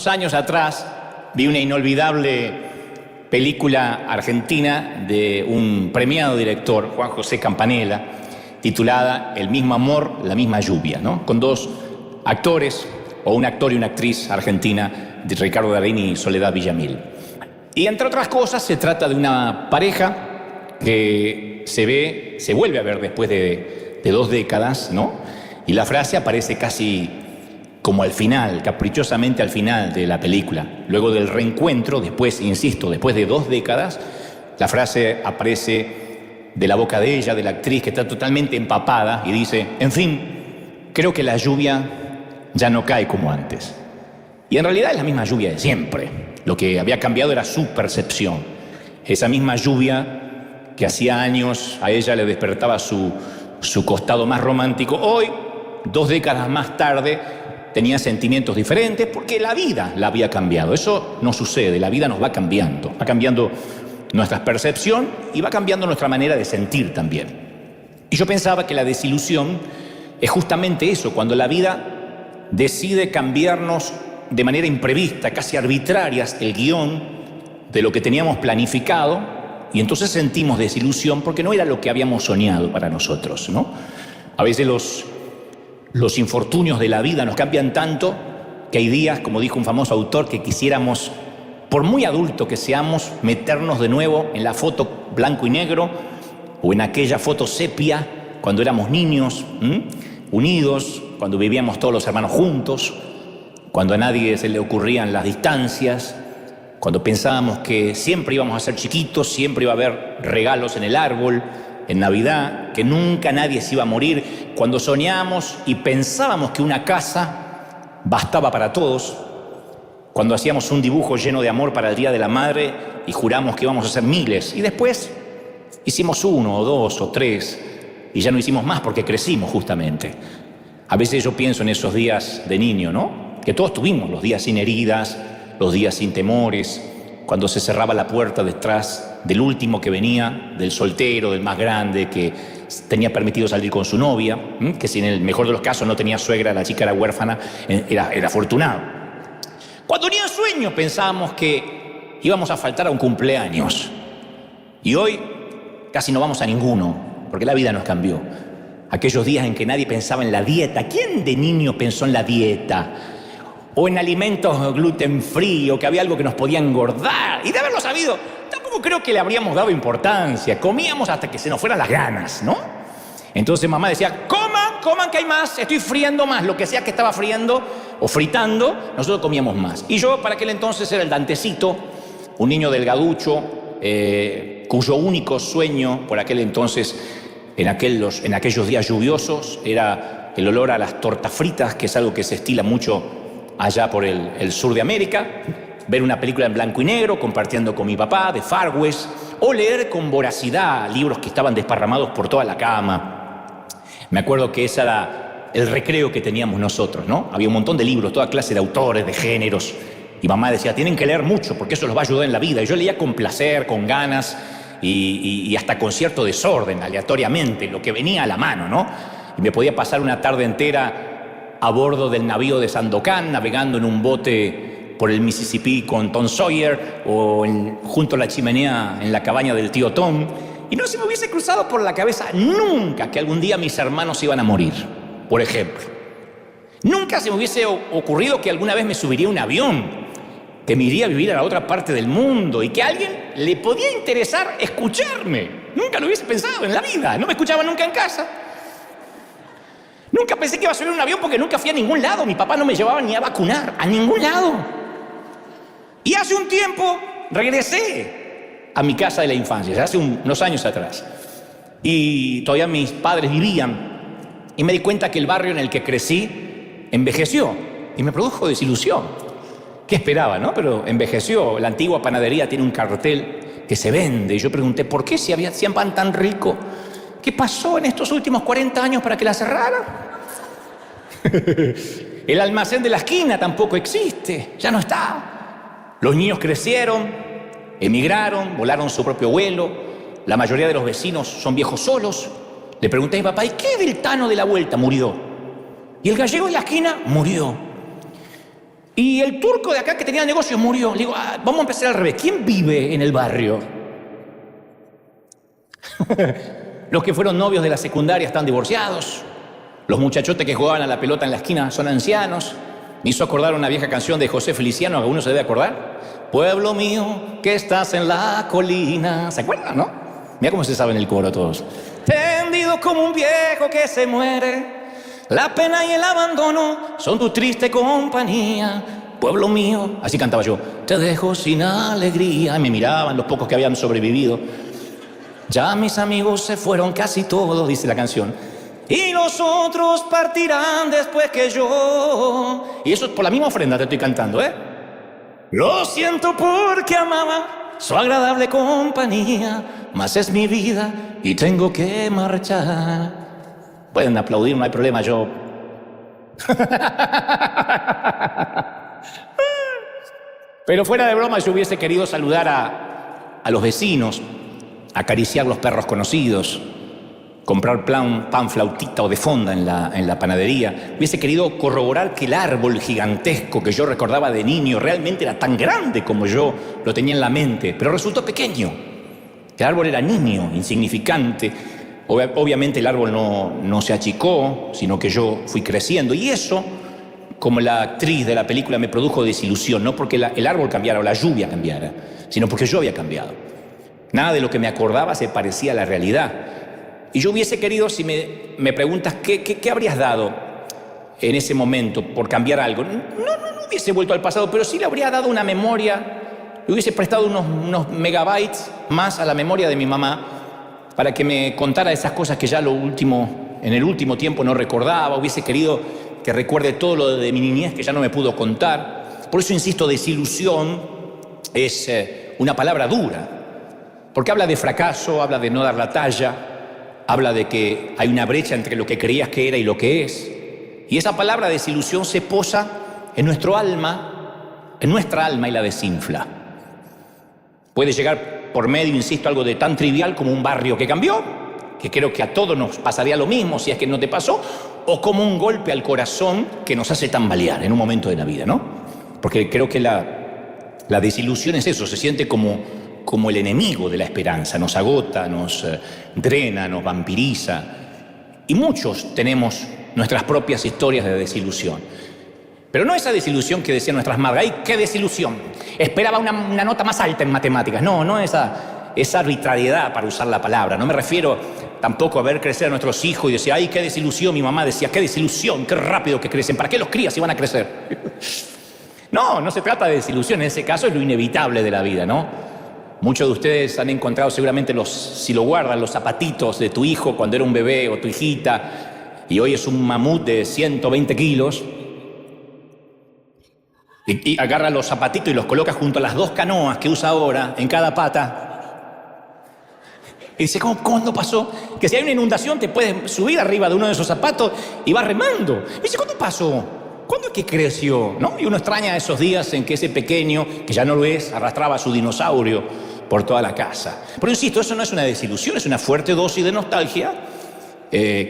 Unos años atrás vi una inolvidable película argentina de un premiado director, Juan José Campanella, titulada El mismo amor, la misma lluvia, ¿no? Con dos actores, o un actor y una actriz argentina, de Ricardo Darín y Soledad Villamil. Y entre otras cosas se trata de una pareja que se vuelve a ver después de 2 décadas, ¿no? Y la frase aparece casi como al final, caprichosamente al final de la película. Luego del reencuentro, después, insisto, después de 2 décadas, la frase aparece de la boca de ella, de la actriz, que está totalmente empapada y dice: en fin, creo que la lluvia ya no cae como antes. Y en realidad es la misma lluvia de siempre. Lo que había cambiado era su percepción. Esa misma lluvia que hacía años a ella le despertaba su costado más romántico, hoy, 2 décadas más tarde, tenía sentimientos diferentes porque la vida la había cambiado. Eso no sucede, la vida nos va cambiando nuestra percepción y va cambiando nuestra manera de sentir también. Y yo pensaba que la desilusión es justamente eso, cuando la vida decide cambiarnos de manera imprevista, casi arbitraria, el guión de lo que teníamos planificado, y entonces sentimos desilusión porque no era lo que habíamos soñado para nosotros, ¿no? A veces los infortunios de la vida nos cambian tanto que hay días, como dijo un famoso autor, que quisiéramos, por muy adulto que seamos, meternos de nuevo en la foto blanco y negro o en aquella foto sepia cuando éramos niños, unidos, cuando vivíamos todos los hermanos juntos, cuando a nadie se le ocurrían las distancias, cuando pensábamos que siempre íbamos a ser chiquitos, siempre iba a haber regalos en el árbol, en Navidad, que nunca nadie se iba a morir, cuando soñábamos y pensábamos que una casa bastaba para todos, cuando hacíamos un dibujo lleno de amor para el Día de la Madre y juramos que íbamos a hacer miles, y después hicimos 1 o 2 o 3 y ya no hicimos más porque crecimos justamente. A veces yo pienso en esos días de niño, ¿no? Que todos tuvimos, los días sin heridas, los días sin temores, cuando se cerraba la puerta detrás del último que venía, del soltero, del más grande, que tenía permitido salir con su novia, que si en el mejor de los casos no tenía suegra, la chica era huérfana, era afortunado. Cuando ni en sueño pensábamos que íbamos a faltar a un cumpleaños. Y hoy casi no vamos a ninguno, porque la vida nos cambió. Aquellos días en que nadie pensaba en la dieta. ¿Quién de niño pensó en la dieta? O en alimentos gluten free, o que había algo que nos podía engordar. Y de haberlo sabido, tampoco creo que le habríamos dado importancia. Comíamos hasta que se nos fueran las ganas, ¿no? Entonces mamá decía: coman que hay más, estoy friendo más. Lo que sea que estaba friendo o fritando, nosotros comíamos más. Y yo para aquel entonces era el Dantecito, un niño delgaducho, cuyo único sueño por aquel entonces, en aquellos días lluviosos, era el olor a las tortas fritas, que es algo que se estila mucho allá por el sur de América, ver una película en blanco y negro, compartiendo con mi papá, de Far West, o leer con voracidad libros que estaban desparramados por toda la cama. Me acuerdo que ese era el recreo que teníamos nosotros, ¿no? Había un montón de libros, toda clase de autores, de géneros, y mamá decía: tienen que leer mucho, porque eso los va a ayudar en la vida. Y yo leía con placer, con ganas, y hasta con cierto desorden, aleatoriamente, lo que venía a la mano, ¿no? Y me podía pasar una tarde entera a bordo del navío de Sandokan, navegando en un bote por el Mississippi con Tom Sawyer, o junto a la chimenea en la cabaña del tío Tom, y no se me hubiese cruzado por la cabeza nunca que algún día mis hermanos iban a morir, por ejemplo. Nunca se me hubiese ocurrido que alguna vez me subiría a un avión, que me iría a vivir a la otra parte del mundo y que a alguien le podía interesar escucharme. Nunca lo hubiese pensado en la vida, no me escuchaba nunca en casa. Nunca pensé que iba a subir a un avión porque nunca fui a ningún lado. Mi papá no me llevaba ni a vacunar, a ningún lado. Y hace un tiempo regresé a mi casa de la infancia, hace unos años atrás. Y todavía mis padres vivían. Y me di cuenta que el barrio en el que crecí envejeció. Y me produjo desilusión. ¿Qué esperaba, no? Pero envejeció. La antigua panadería tiene un cartel que se vende. Y yo pregunté: ¿por qué si hacían pan tan rico? ¿Qué pasó en estos últimos 40 años para que la cerraran? El almacén de la esquina tampoco existe, ya no está. Los niños crecieron, emigraron, volaron su propio vuelo. La mayoría de los vecinos son viejos solos. Le pregunté a mi papá: ¿y qué del Tano de la vuelta? Murió. ¿Y el gallego de la esquina? Murió. Y el turco de acá que tenía el negocio murió. Le digo, vamos a empezar al revés. ¿Quién vive en el barrio? Los que fueron novios de la secundaria están divorciados. Los muchachotes que jugaban a la pelota en la esquina son ancianos. Me hizo acordar una vieja canción de José Feliciano, ¿alguno se debe acordar? Pueblo mío, que estás en la colina. ¿Se acuerdan, no? Mira cómo se sabe en el coro todos. Tendido como un viejo que se muere, la pena y el abandono son tu triste compañía. Pueblo mío, así cantaba yo, te dejo sin alegría. Y me miraban los pocos que habían sobrevivido. Ya mis amigos se fueron casi todos, dice la canción. Y los otros partirán después que yo. Y eso es por la misma ofrenda te estoy cantando, ¿eh? Lo siento porque amaba su agradable compañía, mas es mi vida y tengo que marchar. Pueden aplaudir, no hay problema, yo... Pero fuera de broma, yo hubiese querido saludar a los vecinos, acariciar los perros conocidos, comprar pan flautita o de fonda en la panadería. Hubiese querido corroborar que el árbol gigantesco que yo recordaba de niño realmente era tan grande como yo lo tenía en la mente, pero resultó pequeño. El árbol era niño, insignificante. Obviamente el árbol no se achicó, sino que yo fui creciendo. Y eso, como la actriz de la película, me produjo desilusión, no porque el árbol cambiara o la lluvia cambiara, sino porque yo había cambiado. Nada de lo que me acordaba se parecía a la realidad. Y yo hubiese querido, si me preguntas, ¿qué habrías dado en ese momento por cambiar algo? No hubiese vuelto al pasado, pero sí le habría dado una memoria, le hubiese prestado unos megabytes más a la memoria de mi mamá para que me contara esas cosas que ya en el último tiempo no recordaba. Hubiese querido que recuerde todo lo de mi niñez que ya no me pudo contar. Por eso insisto, desilusión es una palabra dura, porque habla de fracaso, habla de no dar la talla, habla de que hay una brecha entre lo que creías que era y lo que es. Y esa palabra desilusión se posa en nuestra alma y la desinfla. Puede llegar por medio, insisto, algo de tan trivial como un barrio que cambió, que creo que a todos nos pasaría lo mismo si es que no te pasó, o como un golpe al corazón que nos hace tambalear en un momento de la vida, ¿no? Porque creo que la desilusión es eso, se siente como el enemigo de la esperanza, nos agota, nos drena, nos vampiriza. Y muchos tenemos nuestras propias historias de desilusión. Pero no esa desilusión que decían nuestras madres, ¡ay, qué desilusión! Esperaba una nota más alta en matemáticas. No esa arbitrariedad, para usar la palabra. No me refiero tampoco a ver crecer a nuestros hijos y decir, ¡ay, qué desilusión! Mi mamá decía, ¡qué desilusión! ¡Qué rápido que crecen! ¿Para qué los crías si van a crecer? No se trata de desilusión. En ese caso es lo inevitable de la vida, ¿no? Muchos de ustedes han encontrado seguramente si lo guardan, los zapatitos de tu hijo cuando era un bebé o tu hijita y hoy es un mamut de 120 kilos y agarra los zapatitos y los coloca junto a las 2 canoas que usa ahora en cada pata y dice, ¿cuándo pasó? Que si hay una inundación te puedes subir arriba de uno de esos zapatos y vas remando. Y dice, ¿cuándo pasó? ¿Cuándo es que creció? ¿No? Y uno extraña esos días en que ese pequeño, que ya no lo es, arrastraba a su dinosaurio por toda la casa. Pero insisto, eso no es una desilusión, es una fuerte dosis de nostalgia,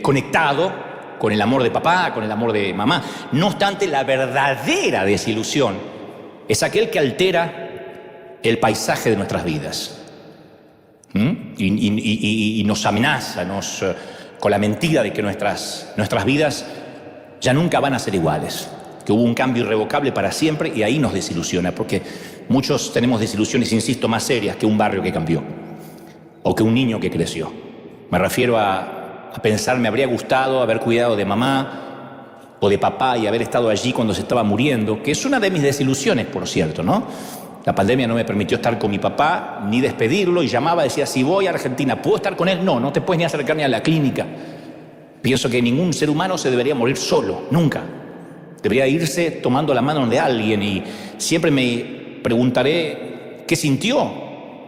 conectado con el amor de papá, con el amor de mamá. No obstante, la verdadera desilusión es aquel que altera el paisaje de nuestras vidas. Y nos amenaza, con la mentira de que nuestras vidas ya nunca van a ser iguales, que hubo un cambio irrevocable para siempre y ahí nos desilusiona, porque muchos tenemos desilusiones, insisto, más serias que un barrio que cambió o que un niño que creció. Me refiero a pensar, me habría gustado haber cuidado de mamá o de papá y haber estado allí cuando se estaba muriendo, que es una de mis desilusiones, por cierto, ¿no? La pandemia no me permitió estar con mi papá ni despedirlo y llamaba, decía, si voy a Argentina, ¿puedo estar con él? No te puedes ni acercar ni a la clínica. Pienso que ningún ser humano se debería morir solo, nunca. Debería irse tomando la mano de alguien y siempre me preguntaré qué sintió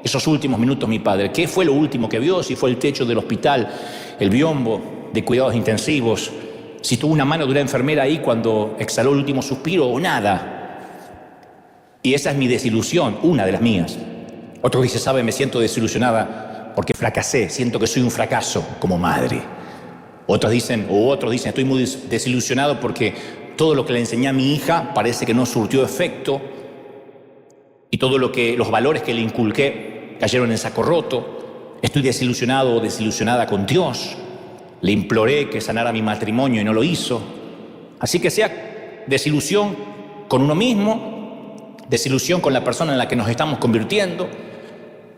esos últimos minutos mi padre. ¿Qué fue lo último que vio? Si fue el techo del hospital, el biombo de cuidados intensivos, si tuvo una mano de una enfermera ahí cuando exhaló el último suspiro o nada. Y esa es mi desilusión, una de las mías. Otro dice, ¿sabe? Me siento desilusionada porque fracasé, siento que soy un fracaso como madre. Otros dicen, estoy muy desilusionado porque todo lo que le enseñé a mi hija parece que no surtió efecto y los valores que le inculqué cayeron en saco roto. Estoy desilusionado o desilusionada con Dios. Le imploré que sanara mi matrimonio y no lo hizo. Así que sea desilusión con uno mismo, desilusión con la persona en la que nos estamos convirtiendo,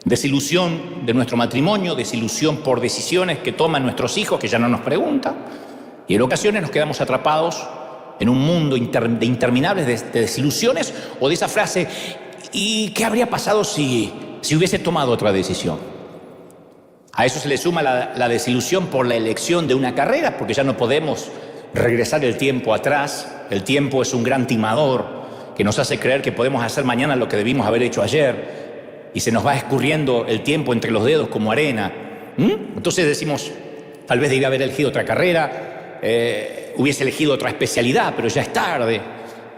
desilusión de nuestro matrimonio, desilusión por decisiones que toman nuestros hijos que ya no nos preguntan. Y en ocasiones nos quedamos atrapados en un mundo de interminables de desilusiones o de esa frase, ¿y qué habría pasado si hubiese tomado otra decisión? A eso se le suma la desilusión por la elección de una carrera, porque ya no podemos regresar el tiempo atrás. El tiempo es un gran timador que nos hace creer que podemos hacer mañana lo que debimos haber hecho ayer y se nos va escurriendo el tiempo entre los dedos como arena. Entonces decimos, tal vez debía haber elegido otra carrera, hubiese elegido otra especialidad, pero ya es tarde.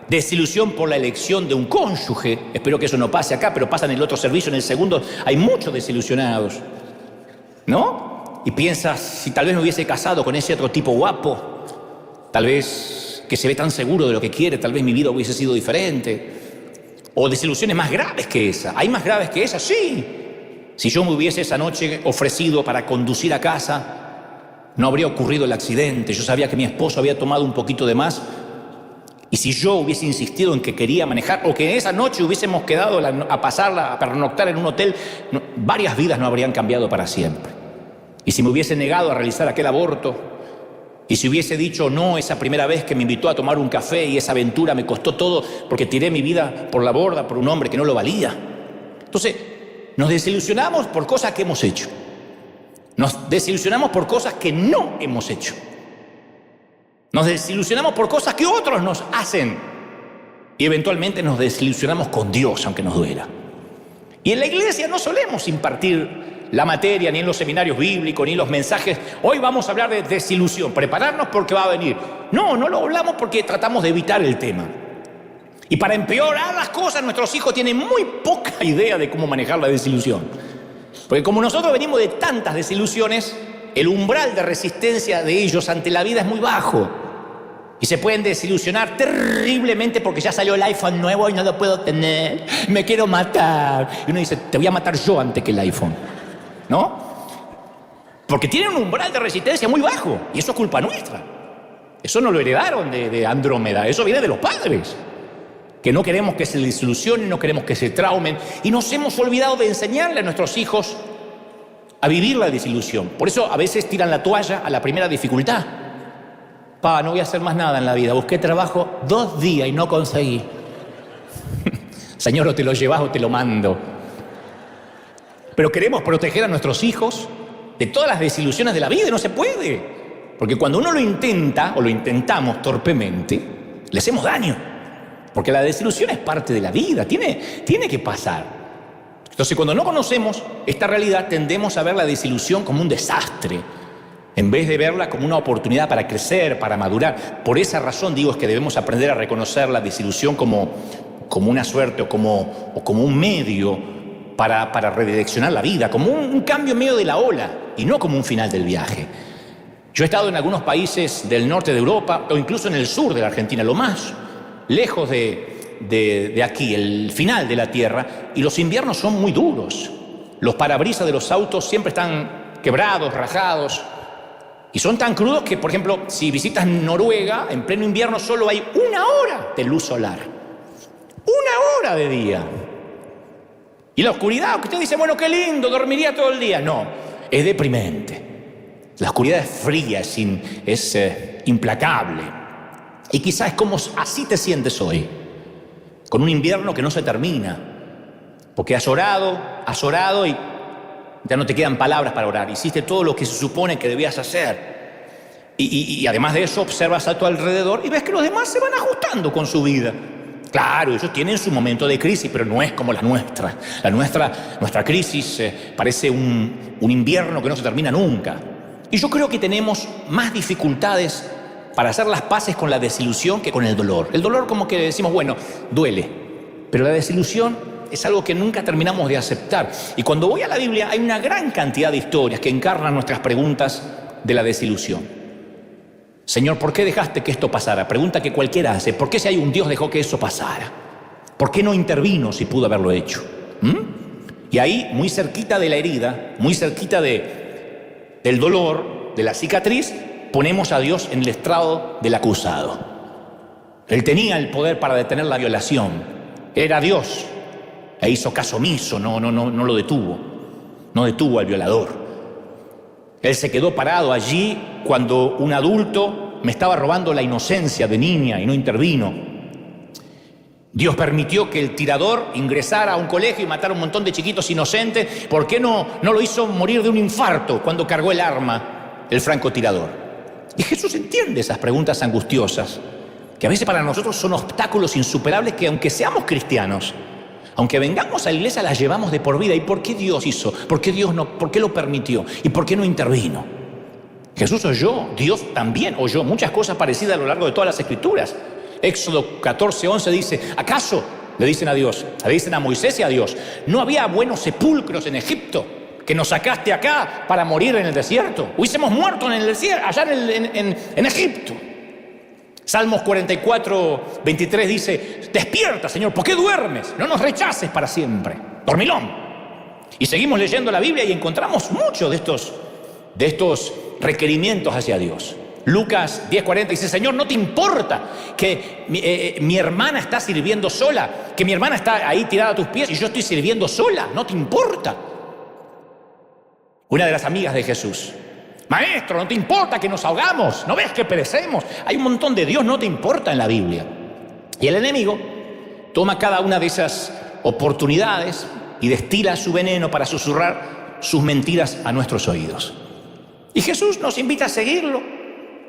Desilusión por la elección de un cónyuge. Espero que eso no pase acá, pero pasa en el otro servicio, en el segundo. Hay muchos desilusionados, ¿no? Y piensas, si tal vez me hubiese casado con ese otro tipo guapo, tal vez que se ve tan seguro de lo que quiere, tal vez mi vida hubiese sido diferente. O desilusiones más graves que esa. ¿Hay más graves que esa? Sí. Si yo me hubiese esa noche ofrecido para conducir a casa, no habría ocurrido el accidente. Yo sabía que mi esposo había tomado un poquito de más. Y si yo hubiese insistido en que quería manejar, o que esa noche hubiésemos quedado a pasarla, a pernoctar en un hotel, varias vidas no habrían cambiado para siempre. Y si me hubiese negado a realizar aquel aborto, y si hubiese dicho no esa primera vez que me invitó a tomar un café y esa aventura me costó todo porque tiré mi vida por la borda por un hombre que no lo valía. Entonces, nos desilusionamos por cosas que hemos hecho. Nos desilusionamos por cosas que no hemos hecho. Nos desilusionamos por cosas que otros nos hacen. Y eventualmente nos desilusionamos con Dios, aunque nos duela. Y en la iglesia no solemos impartir la materia, ni en los seminarios bíblicos, ni en los mensajes. Hoy vamos a hablar de desilusión, prepararnos porque va a venir. No lo hablamos porque tratamos de evitar el tema. Y para empeorar las cosas, nuestros hijos tienen muy poca idea de cómo manejar la desilusión. Porque como nosotros venimos de tantas desilusiones, el umbral de resistencia de ellos ante la vida es muy bajo. Y se pueden desilusionar terriblemente porque ya salió el iPhone nuevo y no lo puedo tener. Me quiero matar. Y uno dice, te voy a matar yo antes que el iPhone. ¿No? Porque tienen un umbral de resistencia muy bajo. Y eso es culpa nuestra. Eso no lo heredaron de Andrómeda. Eso viene de los padres. Que no queremos que se desilusionen, no queremos que se traumen. Y nos hemos olvidado de enseñarle a nuestros hijos a vivir la desilusión. Por eso a veces tiran la toalla a la primera dificultad. No voy a hacer más nada en la vida. Busqué trabajo 2 días y no conseguí. Señor, o te lo llevas o te lo mando. Pero queremos proteger a nuestros hijos de todas las desilusiones de la vida y no se puede. Porque cuando uno lo intenta, o lo intentamos torpemente, le hacemos daño. Porque la desilusión es parte de la vida, tiene que pasar. Entonces, cuando no conocemos esta realidad, tendemos a ver la desilusión como un desastre, en vez de verla como una oportunidad para crecer, para madurar. Por esa razón digo es que debemos aprender a reconocer la desilusión como una suerte o como un medio para redireccionar la vida, como un cambio en medio de la ola y no como un final del viaje. Yo he estado en algunos países del norte de Europa o incluso en el sur de la Argentina, lo más lejos de aquí, el final de la tierra, y los inviernos son muy duros. Los parabrisas de los autos siempre están quebrados, rajados, y son tan crudos que, por ejemplo, si visitas Noruega, en pleno invierno solo hay 1 hora de luz solar. 1 hora de día. Y la oscuridad, que usted dice, bueno, qué lindo, dormiría todo el día. No, es deprimente. La oscuridad es fría, es implacable. Y quizás es como así te sientes hoy, con un invierno que no se termina. Porque has orado y ya no te quedan palabras para orar. Hiciste todo lo que se supone que debías hacer. Y además de eso, observas a tu alrededor y ves que los demás se van ajustando con su vida. Claro, ellos tienen su momento de crisis, pero no es como la nuestra. Nuestra crisis parece un invierno que no se termina nunca. Y yo creo que tenemos más dificultades para hacer las paces con la desilusión que con el dolor. El dolor como que decimos, bueno, duele. Pero la desilusión es algo que nunca terminamos de aceptar. Y cuando voy a la Biblia hay una gran cantidad de historias que encarnan nuestras preguntas de la desilusión. Señor, ¿por qué dejaste que esto pasara? Pregunta que cualquiera hace. ¿Por qué si hay un Dios dejó que eso pasara? ¿Por qué no intervino si pudo haberlo hecho? Y ahí, muy cerquita de la herida, muy cerquita del dolor, de la cicatriz, ponemos a Dios en el estrado del acusado. Él tenía el poder para detener la violación. Era Dios. E hizo caso omiso, no lo detuvo. No detuvo al violador. Él se quedó parado allí cuando un adulto me estaba robando la inocencia de niña y no intervino. Dios permitió que el tirador ingresara a un colegio y matara a un montón de chiquitos inocentes. ¿Por qué no lo hizo morir de un infarto cuando cargó el arma el francotirador? Y Jesús entiende esas preguntas angustiosas, que a veces para nosotros son obstáculos insuperables que aunque seamos cristianos, aunque vengamos a la iglesia, las llevamos de por vida. ¿Y por qué Dios hizo? ¿Por qué Dios no? ¿Por qué lo permitió? ¿Y por qué no intervino? Jesús oyó, Dios también oyó muchas cosas parecidas a lo largo de todas las Escrituras. Éxodo 14:11 dice, ¿acaso? Le dicen a Dios, le dicen a Moisés y a Dios, ¿no había buenos sepulcros en Egipto que nos sacaste acá para morir en el desierto? Hubiésemos muerto en el desierto, allá en Egipto. Salmos 44:23 dice, despierta, Señor, ¿por qué duermes? No nos rechaces para siempre. Dormilón. Y seguimos leyendo la Biblia y encontramos muchos de estos requerimientos hacia Dios. Lucas 10:40 dice, Señor, ¿no te importa que mi hermana está sirviendo sola? Que mi hermana está ahí tirada a tus pies y yo estoy sirviendo sola. ¿No te importa? Una de las amigas de Jesús. Maestro, ¿no te importa que nos ahogamos? ¿No ves que perecemos? Hay un montón de Dios no te importa en la Biblia. Y el enemigo toma cada una de esas oportunidades y destila su veneno para susurrar sus mentiras a nuestros oídos. Y Jesús nos invita a seguirlo,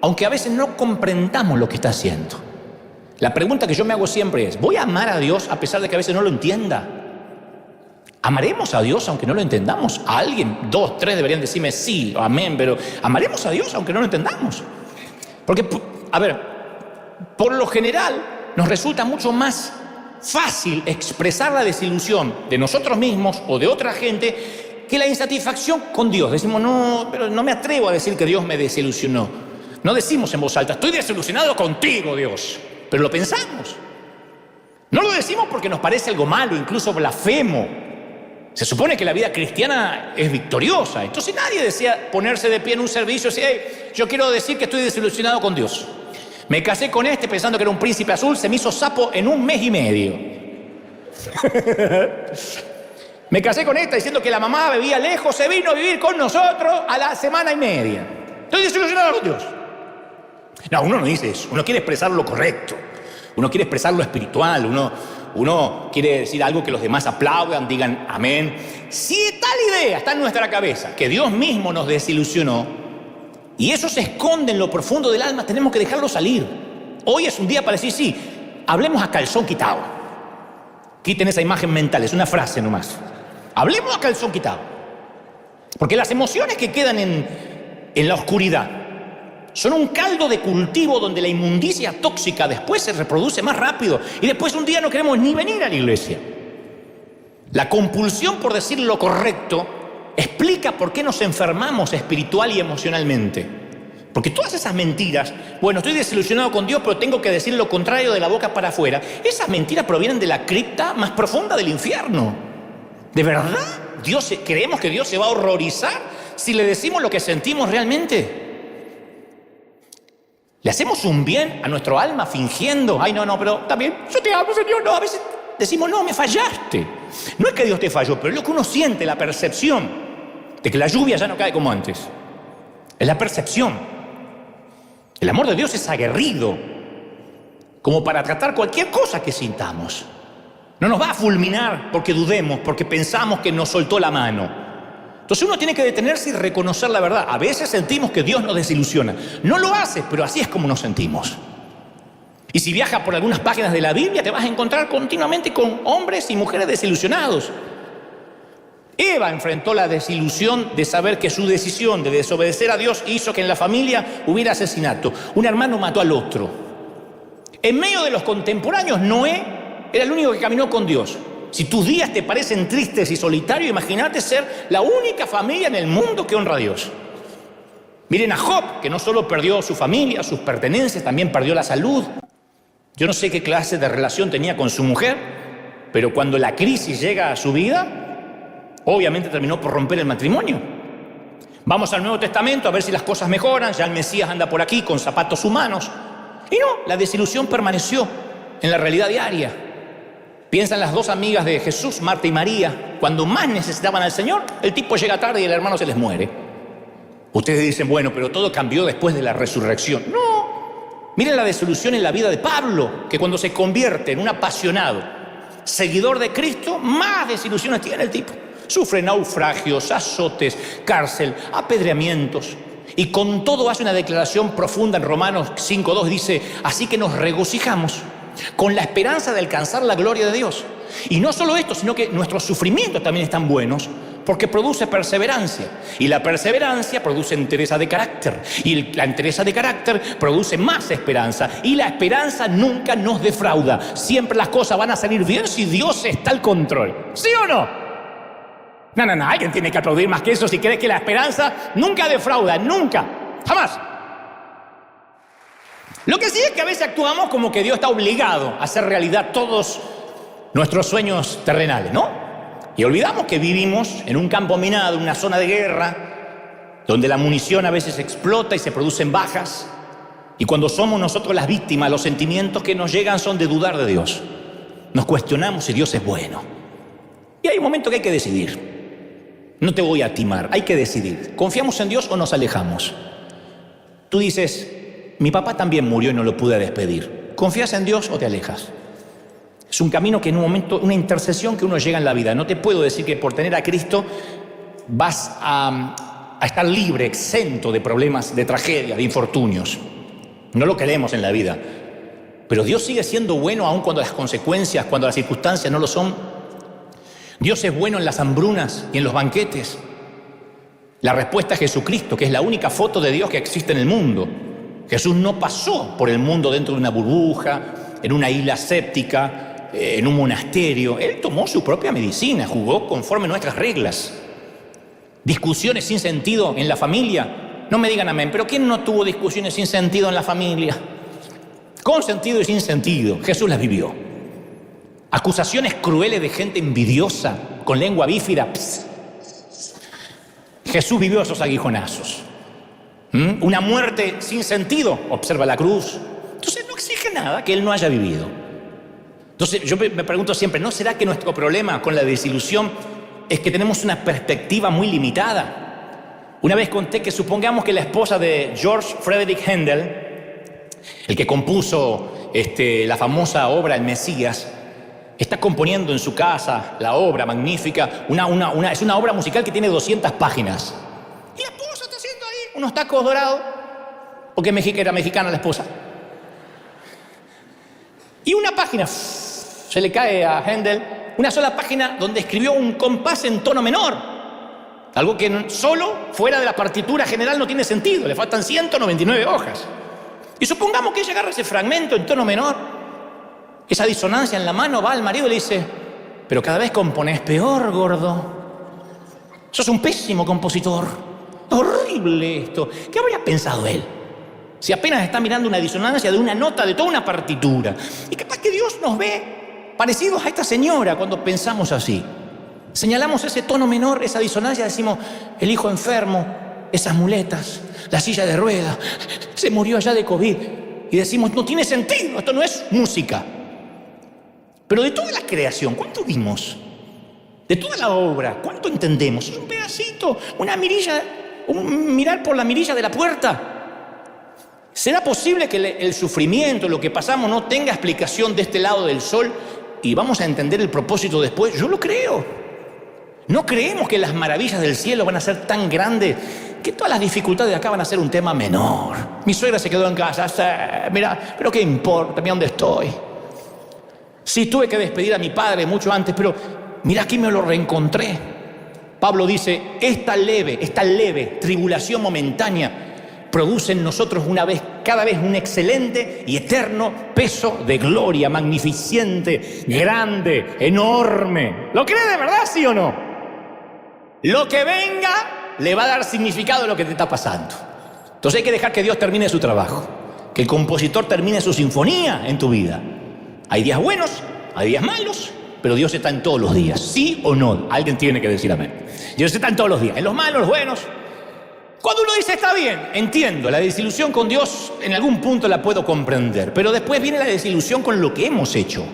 aunque a veces no comprendamos lo que está haciendo. La pregunta que yo me hago siempre es, ¿voy a amar a Dios a pesar de que a veces no lo entienda? ¿Amaremos a Dios aunque no lo entendamos? ¿A alguien? 2, 3 deberían decirme sí, amén, pero ¿amaremos a Dios aunque no lo entendamos? Porque, a ver, por lo general nos resulta mucho más fácil expresar la desilusión de nosotros mismos o de otra gente que la insatisfacción con Dios. Decimos, no, pero no me atrevo a decir que Dios me desilusionó. No decimos en voz alta, estoy desilusionado contigo, Dios, pero lo pensamos. No lo decimos porque nos parece algo malo, incluso blasfemo. Se supone que la vida cristiana es victoriosa. Entonces nadie desea ponerse de pie en un servicio y decir, hey, yo quiero decir que estoy desilusionado con Dios. Me casé con este pensando que era un príncipe azul, se me hizo sapo en 1 mes y medio. Me casé con esta diciendo que la mamá vivía lejos, se vino a vivir con nosotros a la semana y media. Estoy desilusionado con Dios. No, uno no dice eso, uno quiere expresar lo correcto, uno quiere expresar lo espiritual, uno quiere decir algo que los demás aplaudan, digan amén. Si tal idea está en nuestra cabeza, que Dios mismo nos desilusionó, y eso se esconde en lo profundo del alma, tenemos que dejarlo salir. Hoy es un día para decir, sí, hablemos a calzón quitado. Quiten esa imagen mental, es una frase nomás. Hablemos a calzón quitado. Porque las emociones que quedan en la oscuridad son un caldo de cultivo donde la inmundicia tóxica después se reproduce más rápido y después un día no queremos ni venir a la iglesia. La compulsión por decir lo correcto explica por qué nos enfermamos espiritual y emocionalmente. Porque todas esas mentiras, bueno, estoy desilusionado con Dios, pero tengo que decir lo contrario de la boca para afuera, esas mentiras provienen de la cripta más profunda del infierno. ¿De verdad? ¿Creemos que Dios se va a horrorizar si le decimos lo que sentimos realmente? ¿Le hacemos un bien a nuestro alma fingiendo? Ay, no, pero también yo te amo, Señor. No, a veces decimos, no, me fallaste. No es que Dios te falló, pero es lo que uno siente, la percepción de que la lluvia ya no cae como antes. Es la percepción. El amor de Dios es aguerrido, como para tratar cualquier cosa que sintamos. No nos va a fulminar porque dudemos, porque pensamos que nos soltó la mano. Entonces uno tiene que detenerse y reconocer la verdad. A veces sentimos que Dios nos desilusiona. No lo hace, pero así es como nos sentimos. Y si viajas por algunas páginas de la Biblia, te vas a encontrar continuamente con hombres y mujeres desilusionados. Eva enfrentó la desilusión de saber que su decisión de desobedecer a Dios hizo que en la familia hubiera asesinato. Un hermano mató al otro. En medio de los contemporáneos, Noé era el único que caminó con Dios. Si tus días te parecen tristes y solitarios, imagínate ser la única familia en el mundo que honra a Dios. Miren a Job, que no solo perdió su familia, sus pertenencias, también perdió la salud. Yo no sé qué clase de relación tenía con su mujer, pero cuando la crisis llega a su vida, obviamente terminó por romper el matrimonio. Vamos al Nuevo Testamento a ver si las cosas mejoran. Ya el Mesías anda por aquí con zapatos humanos. Y no, la desilusión permaneció en la realidad diaria. Piensan las dos amigas de Jesús, Marta y María. Cuando más necesitaban al Señor, el tipo llega tarde y el hermano se les muere. Ustedes dicen, bueno, pero todo cambió después de la resurrección. No. Miren la desilusión en la vida de Pablo, que cuando se convierte en un apasionado seguidor de Cristo, más desilusiones tiene el tipo. Sufre naufragios, azotes, cárcel, apedreamientos. Y con todo hace una declaración profunda en Romanos 5:2. Dice, así que nos regocijamos con la esperanza de alcanzar la gloria de Dios. Y no solo esto, sino que nuestros sufrimientos también están buenos, porque produce perseverancia. Y la perseverancia produce entereza de carácter. Y la entereza de carácter produce más esperanza. Y la esperanza nunca nos defrauda. Siempre las cosas van a salir bien si Dios está al control. ¿Sí o no? No, alguien tiene que aplaudir más que eso si crees que la esperanza nunca defrauda, nunca, jamás. Lo que sí es que a veces actuamos como que Dios está obligado a hacer realidad todos nuestros sueños terrenales, ¿no? Y olvidamos que vivimos en un campo minado, en una zona de guerra, donde la munición a veces explota y se producen bajas. Y cuando somos nosotros las víctimas, los sentimientos que nos llegan son de dudar de Dios. Nos cuestionamos si Dios es bueno. Y hay un momento que hay que decidir. No te voy a timar, hay que decidir. ¿Confiamos en Dios o nos alejamos? Tú dices, mi papá también murió y no lo pude despedir. ¿Confías en Dios o te alejas? Es un camino que en un momento, una intercesión que uno llega en la vida. No te puedo decir que por tener a Cristo vas a estar libre, exento de problemas, de tragedias, de infortunios. No lo queremos en la vida. Pero Dios sigue siendo bueno aun cuando las consecuencias, cuando las circunstancias no lo son. Dios es bueno en las hambrunas y en los banquetes. La respuesta es Jesucristo, que es la única foto de Dios que existe en el mundo. Jesús no pasó por el mundo dentro de una burbuja, en una isla séptica, en un monasterio. Él tomó su propia medicina, jugó conforme a nuestras reglas. Discusiones sin sentido en la familia. No me digan amén, pero ¿quién no tuvo discusiones sin sentido en la familia? Con sentido y sin sentido. Jesús las vivió. Acusaciones crueles de gente envidiosa, con lengua bífida. Jesús vivió esos aguijonazos. Una muerte sin sentido. Observa la cruz. Entonces no exige nada que Él no haya vivido. Entonces yo me pregunto siempre, ¿no será que nuestro problema con la desilusión es que tenemos una perspectiva muy limitada? Una vez conté que supongamos que la esposa de George Frederick Handel, el que compuso la famosa obra El Mesías, está componiendo en su casa la obra magnífica, es una obra musical que tiene 200 páginas. Y la esposa está haciendo ahí unos tacos dorados, porque era mexicana la esposa. Y una página, se le cae a Handel, una sola página donde escribió un compás en tono menor. Algo que solo, fuera de la partitura general, no tiene sentido. Le faltan 199 hojas. Y supongamos que ella agarra ese fragmento en tono menor, esa disonancia en la mano, va al marido y le dice, pero cada vez componés peor, gordo. Sos un pésimo compositor. Horrible esto. ¿Qué habría pensado él? Si apenas está mirando una disonancia de una nota de toda una partitura. Y capaz que Dios nos ve parecidos a esta señora cuando pensamos así. Señalamos ese tono menor, esa disonancia, decimos, el hijo enfermo, esas muletas, la silla de ruedas, se murió allá de COVID. Y decimos, no tiene sentido, esto no es música. Pero de toda la creación, ¿cuánto vimos? De toda la obra, ¿cuánto entendemos? Es un pedacito, una mirilla, un mirar por la mirilla de la puerta. ¿Será posible que el sufrimiento, lo que pasamos, no tenga explicación de este lado del sol y vamos a entender el propósito después? Yo lo creo. No creemos que las maravillas del cielo van a ser tan grandes que todas las dificultades de acá van a ser un tema menor. Mi suegra se quedó en casa, mira, pero ¿qué importa? Mira dónde estoy. Sí, tuve que despedir a mi padre mucho antes, pero mira, aquí me lo reencontré. Pablo dice, esta leve tribulación momentánea produce en nosotros cada vez un excelente y eterno peso de gloria, magnificente, grande, enorme. ¿Lo cree de verdad, sí o no? Lo que venga le va a dar significado a lo que te está pasando. Entonces hay que dejar que Dios termine su trabajo, que el compositor termine su sinfonía en tu vida. Hay días buenos, hay días malos, pero Dios está en todos los días, ¿sí o no? Alguien tiene que decir amén. Dios está en todos los días, en los malos, los buenos. Cuando uno dice está bien, entiendo, la desilusión con Dios en algún punto la puedo comprender, pero después viene la desilusión con lo que hemos hecho.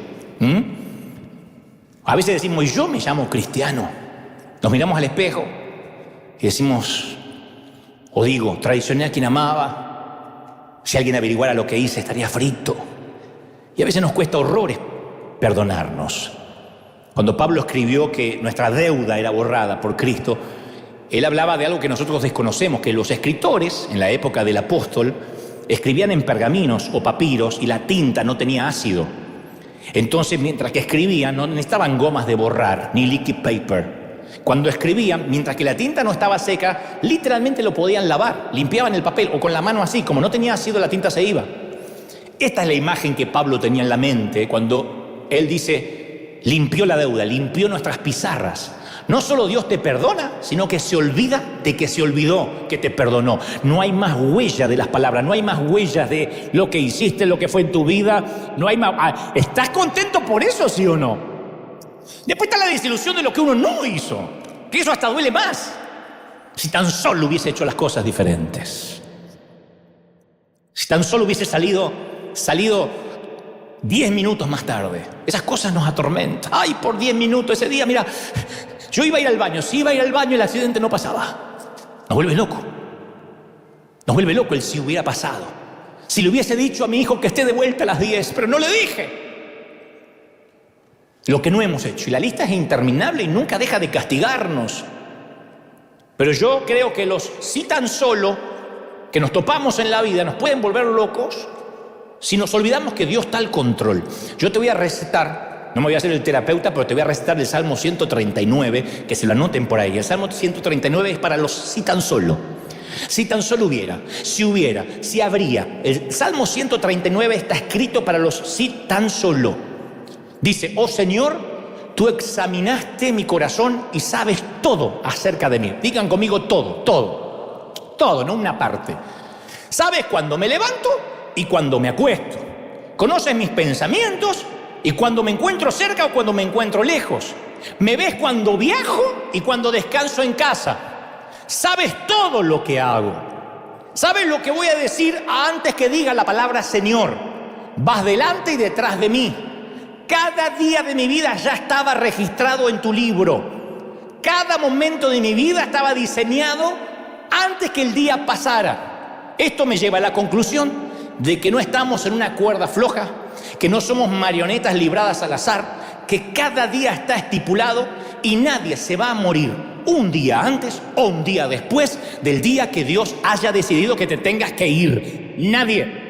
A veces decimos, yo me llamo cristiano. Nos miramos al espejo y decimos, o digo, traicioné a quien amaba. Si alguien averiguara lo que hice, estaría frito. Y a veces nos cuesta horrores perdonarnos. Cuando Pablo escribió que nuestra deuda era borrada por Cristo, él hablaba de algo que nosotros desconocemos, que los escritores, en la época del apóstol, escribían en pergaminos o papiros y la tinta no tenía ácido. Entonces, mientras que escribían, no necesitaban gomas de borrar, ni liquid paper. Cuando escribían, mientras que la tinta no estaba seca, literalmente lo podían lavar, limpiaban el papel o con la mano así, como no tenía ácido, la tinta se iba. Esta es la imagen que Pablo tenía en la mente cuando él dice, limpió la deuda, limpió nuestras pizarras. No solo Dios te perdona, sino que se olvida de que se olvidó que te perdonó. No hay más huella de las palabras, no hay más huellas de lo que hiciste, lo que fue en tu vida. No hay más. ¿Estás contento por eso, sí o no? Después está la desilusión de lo que uno no hizo, que eso hasta duele más. Si tan solo hubiese hecho las cosas diferentes. Si tan solo hubiese salido 10 minutos más tarde. Esas cosas nos atormentan. Ay, por 10 minutos ese día, mira, yo iba a ir al baño. Si iba a ir al baño, el accidente no pasaba. Nos vuelve loco. Nos vuelve loco el si hubiera pasado. Si le hubiese dicho a mi hijo que esté de vuelta a las 10, pero no le dije. Lo que no hemos hecho. Y la lista es interminable y nunca deja de castigarnos. Pero yo creo que los si tan solo que nos topamos en la vida nos pueden volver locos si nos olvidamos que Dios está al control. Yo te voy a recetar, no me voy a hacer el terapeuta, pero te voy a recetar el Salmo 139, que se lo anoten por ahí. El Salmo 139 es para los si tan solo. Si tan solo hubiera, si habría. El Salmo 139 está escrito para los si tan solo. Dice, oh Señor, tú examinaste mi corazón y sabes todo acerca de mí. Digan conmigo todo, no una parte. Sabes cuando me levanto y cuando me acuesto. Conoces mis pensamientos y cuando me encuentro cerca o cuando me encuentro lejos. Me ves cuando viajo y cuando descanso en casa. Sabes todo lo que hago. Sabes lo que voy a decir antes que diga la palabra Señor. Vas delante y detrás de mí. Cada día de mi vida ya estaba registrado en tu libro. Cada momento de mi vida estaba diseñado antes que el día pasara. Esto me lleva a la conclusión de que no estamos en una cuerda floja, que no somos marionetas libradas al azar, que cada día está estipulado y nadie se va a morir un día antes o un día después del día que Dios haya decidido que te tengas que ir. Nadie.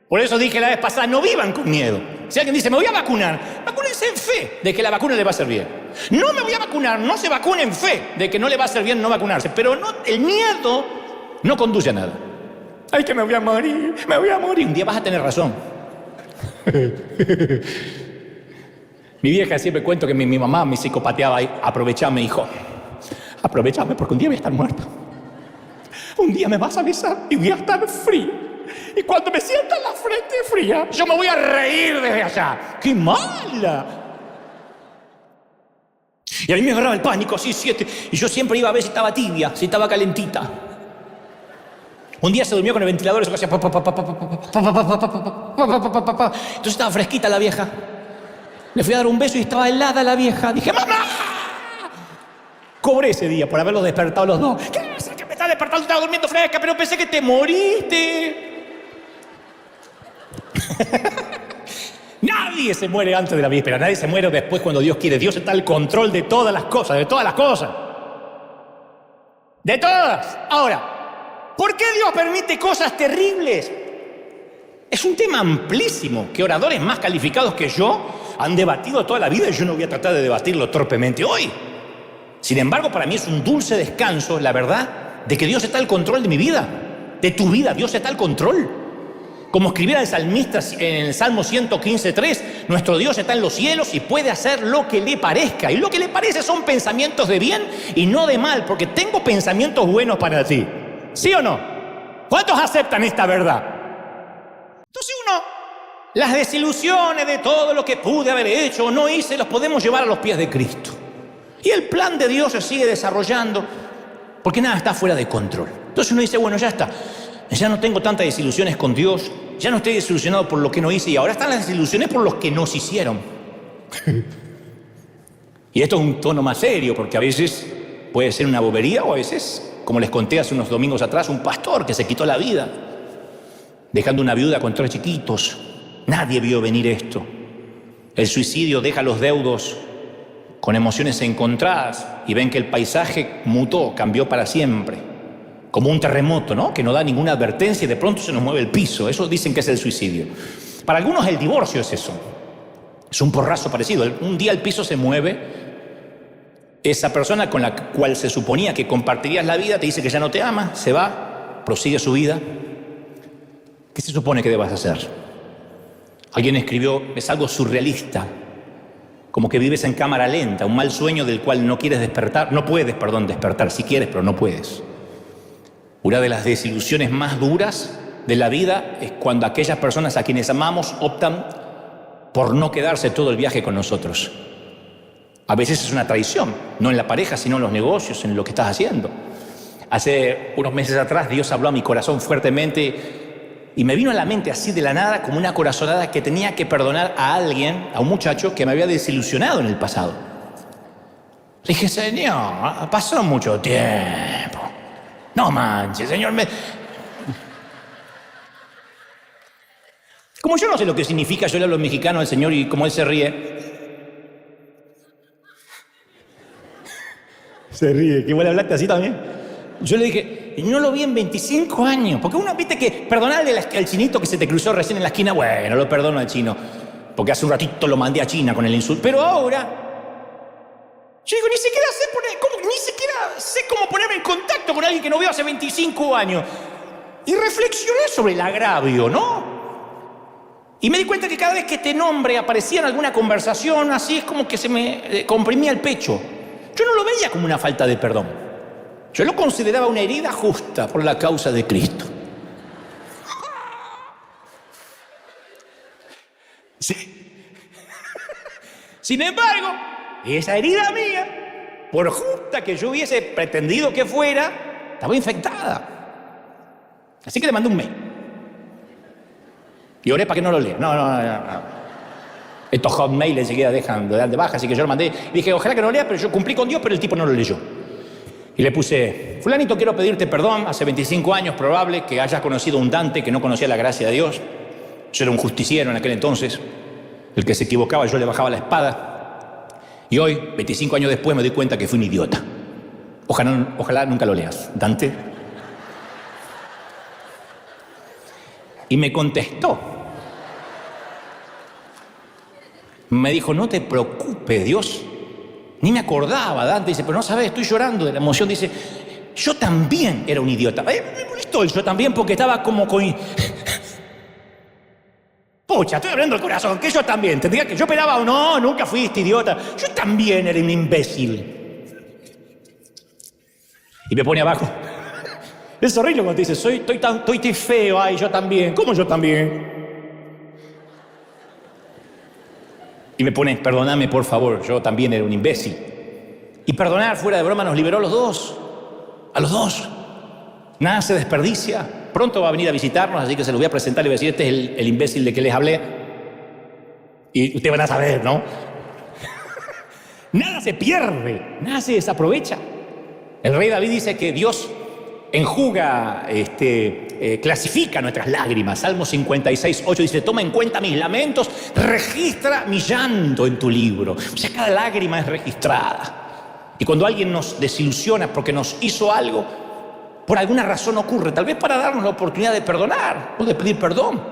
Por eso dije la vez pasada, no vivan con miedo. Si alguien dice, me voy a vacunar, vacúnense en fe de que la vacuna le va a hacer bien. No me voy a vacunar, no se vacunen en fe de que no le va a hacer bien no vacunarse. Pero no, el miedo no conduce a nada. Ay, que me voy a morir. Un día vas a tener razón. Mi vieja siempre cuento que mi mamá me psicopateaba y aprovechame, hijo. Aprovechame porque un día voy a estar muerto. Un día me vas a avisar y voy a estar frío. Y cuando me sienta la frente fría, yo me voy a reír desde allá. ¡Qué mala! Y a mí me agarraba el pánico, así, y yo siempre iba a ver si estaba tibia, si estaba calentita. Un día se durmió con el ventilador y se hacía... Entonces estaba fresquita la vieja. Le fui a dar un beso y estaba helada la vieja. Dije, ¡mamá! Cobré ese día por haberlos despertado los dos. ¿Qué es que me estás despertando? Estaba durmiendo fresca, pero pensé que te moriste. Nadie se muere antes de la víspera, nadie se muere después cuando Dios quiere. Dios está al control de todas las cosas, de todas. Ahora, ¿por qué Dios permite cosas terribles? Es un tema amplísimo que oradores más calificados que yo han debatido toda la vida y yo no voy a tratar de debatirlo torpemente hoy. Sin embargo, para mí es un dulce descanso, la verdad, de que Dios está al control de mi vida, de tu vida. Dios está al control. Como escribiera el salmista en el Salmo 115:3, nuestro Dios está en los cielos y puede hacer lo que le parezca. Y lo que le parece son pensamientos de bien y no de mal, porque tengo pensamientos buenos para ti. ¿Sí o no? ¿Cuántos aceptan esta verdad? Entonces las desilusiones de todo lo que pude haber hecho o no hice, los podemos llevar a los pies de Cristo. Y el plan de Dios se sigue desarrollando, porque nada está fuera de control. Entonces uno dice, bueno, ya está. Ya no tengo tantas desilusiones con Dios, ya no estoy desilusionado por lo que no hice y ahora están las desilusiones por los que nos hicieron. Y esto es un tono más serio, porque a veces puede ser una bobería o a veces, como les conté hace unos domingos atrás, un pastor que se quitó la vida, dejando una viuda con 3 chiquitos. Nadie vio venir esto. El suicidio deja a los deudos con emociones encontradas y ven que el paisaje mutó, cambió para siempre. Como un terremoto, ¿no? Que no da ninguna advertencia y de pronto se nos mueve el piso. Eso dicen que es el suicidio. Para algunos el divorcio es eso. Es un porrazo parecido. Un día el piso se mueve. Esa persona con la cual se suponía que compartirías la vida te dice que ya no te ama, se va, prosigue su vida. ¿Qué se supone que debas hacer? Alguien escribió, es algo surrealista. Como que vives en cámara lenta, un mal sueño del cual no quieres despertar. No puedes, despertar. Si quieres, pero no puedes. Una de las desilusiones más duras de la vida es cuando aquellas personas a quienes amamos optan por no quedarse todo el viaje con nosotros. A veces es una traición, no en la pareja, sino en los negocios, en lo que estás haciendo. Hace unos meses atrás Dios habló a mi corazón fuertemente y me vino a la mente así de la nada como una corazonada que tenía que perdonar a alguien, a un muchacho que me había desilusionado en el pasado. Le dije, Señor, pasó mucho tiempo. No manches, Señor. Como yo no sé lo que significa, yo le hablo en mexicano al Señor y como Él se ríe. Se ríe, que vos le hablaste así también. Yo le dije, no lo vi en 25 años. Porque uno viste que perdonarle al chinito que se te cruzó recién en la esquina, bueno, lo perdono al chino. Porque hace un ratito lo mandé a China con el insulto. Pero ahora, yo digo, ni siquiera sé cómo ponerme en contacto con alguien que no veo hace 25 años. Y reflexioné sobre el agravio, ¿no? Y me di cuenta que cada vez que este nombre aparecía en alguna conversación, así es como que se me comprimía el pecho. Yo no lo veía como una falta de perdón. Yo lo consideraba una herida justa por la causa de Cristo. Sí. Sin embargo, esa herida mía, por justa que yo hubiese pretendido que fuera, estaba infectada. Así que le mandé un mail. Y oré para que no lo lea. No. Estos hotmail enseguida dejan de dar de baja, así que yo lo mandé. Y dije, ojalá que no lo lea, pero yo cumplí con Dios, pero el tipo no lo leyó. Y le puse, fulanito, quiero pedirte perdón. Hace 25 años probable que hayas conocido a un Dante que no conocía la gracia de Dios. Yo era un justiciero en aquel entonces. El que se equivocaba, yo le bajaba la espada. Y hoy, 25 años después, me doy cuenta que fui un idiota. Ojalá nunca lo leas, Dante. Y me contestó. Me dijo, no te preocupes, Dios. Ni me acordaba, Dante. Dice, pero no sabes, estoy llorando de la emoción. Dice, yo también era un idiota. Me molestó el yo también porque estaba como con... Pucha, estoy abriendo el corazón, que yo también. Tendría que yo esperaba o no, nunca fuiste idiota. Yo también era un imbécil. Y me pone abajo. Es horrible cuando te dice, estoy feo, ay, yo también. ¿Cómo yo también? Y me pone, perdóname por favor, yo también era un imbécil. Y perdonar, fuera de broma, nos liberó a los dos. A los dos. Nada se desperdicia. Pronto va a venir a visitarnos, así que se lo voy a presentar y voy a decir, este es el imbécil de que les hablé. Y ustedes van a saber, ¿no? Nada se pierde, nada se desaprovecha. El rey David dice que Dios enjuga, clasifica nuestras lágrimas. Salmo 56:8 dice, toma en cuenta mis lamentos, registra mi llanto en tu libro. O sea, cada lágrima es registrada. Y cuando alguien nos desilusiona porque nos hizo algo, por alguna razón ocurre, tal vez para darnos la oportunidad de perdonar o de pedir perdón.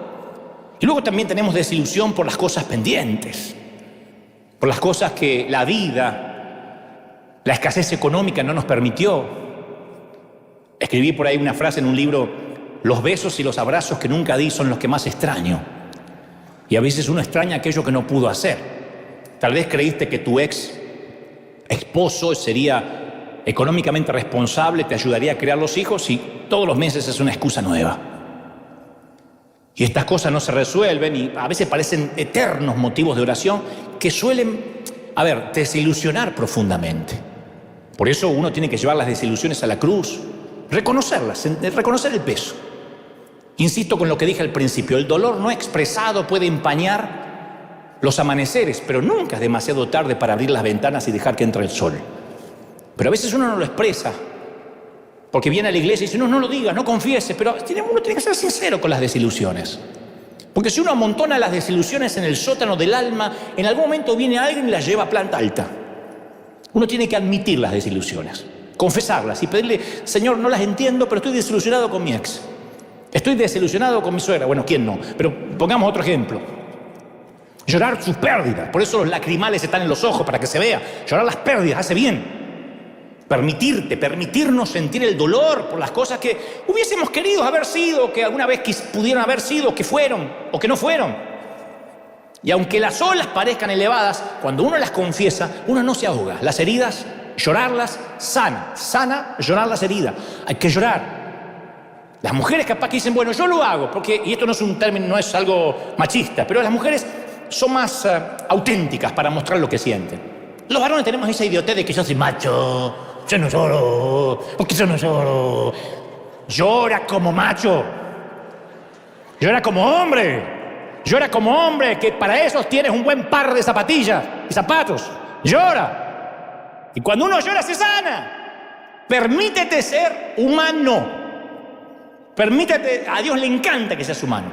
Y luego también tenemos desilusión por las cosas pendientes, por las cosas que la vida, la escasez económica no nos permitió. Escribí por ahí una frase en un libro los besos y los abrazos que nunca di son los que más extraño. Y a veces uno extraña aquello que no pudo hacer. Tal vez creíste que tu esposo sería económicamente responsable, te ayudaría a criar los hijos y todos los meses es una excusa nueva. Y estas cosas no se resuelven y a veces parecen eternos motivos de oración que suelen, desilusionar profundamente. Por eso uno tiene que llevar las desilusiones a la cruz, reconocerlas, reconocer el peso. Insisto con lo que dije al principio, el dolor no expresado puede empañar los amaneceres, pero nunca es demasiado tarde para abrir las ventanas y dejar que entre el sol. Pero a veces uno no lo expresa, porque viene a la iglesia y dice, no lo diga, no confiese, pero uno tiene que ser sincero con las desilusiones. Porque si uno amontona las desilusiones en el sótano del alma, en algún momento viene alguien y las lleva a planta alta. Uno tiene que admitir las desilusiones, confesarlas y pedirle, Señor, no las entiendo, pero estoy desilusionado con mi ex. Estoy desilusionado con mi suegra. Bueno, ¿quién no? Pero pongamos otro ejemplo. Llorar sus pérdidas. Por eso los lacrimales están en los ojos, para que se vea. Llorar las pérdidas hace bien. Permitirnos sentir el dolor por las cosas que hubiésemos querido haber sido, que alguna vez pudieron haber sido, que fueron o que no fueron. Y aunque las olas parezcan elevadas, cuando uno las confiesa, uno no se ahoga. Las heridas, llorarlas, sana llorar las heridas. Hay que llorar. Las mujeres capaz que dicen, bueno, yo lo hago, porque, y esto no es un término, no es algo machista, pero las mujeres son más auténticas para mostrar lo que sienten. Los varones tenemos esa idiotez de que yo soy macho, yo no lloro, porque yo no lloro. Llora como macho, llora como hombre, que para eso tienes un buen par de zapatillas y zapatos. Llora. Y cuando uno llora se sana. Permítete ser humano. Permítete, a Dios le encanta que seas humano.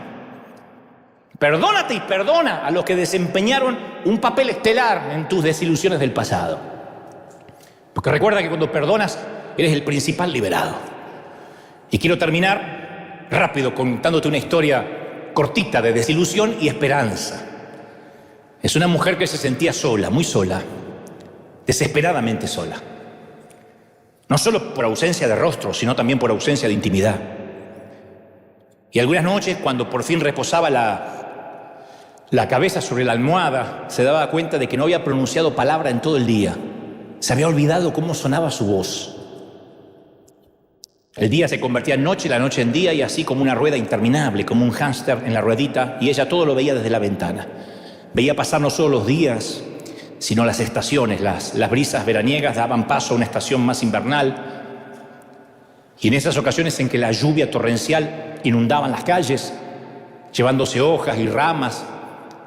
Perdónate y perdona a los que desempeñaron un papel estelar en tus desilusiones del pasado. Porque recuerda que cuando perdonas, eres el principal liberado. Y quiero terminar rápido contándote una historia cortita de desilusión y esperanza. Es una mujer que se sentía sola, muy sola, desesperadamente sola. No solo por ausencia de rostro, sino también por ausencia de intimidad. Y algunas noches, cuando por fin reposaba la cabeza sobre la almohada, se daba cuenta de que no había pronunciado palabra en todo el día. Se había olvidado cómo sonaba su voz. El día se convertía en noche, la noche en día, y así como una rueda interminable, como un hámster en la ruedita, y ella todo lo veía desde la ventana. Veía pasar no solo los días, sino las estaciones. Las brisas veraniegas daban paso a una estación más invernal. Y en esas ocasiones en que la lluvia torrencial inundaban las calles, llevándose hojas y ramas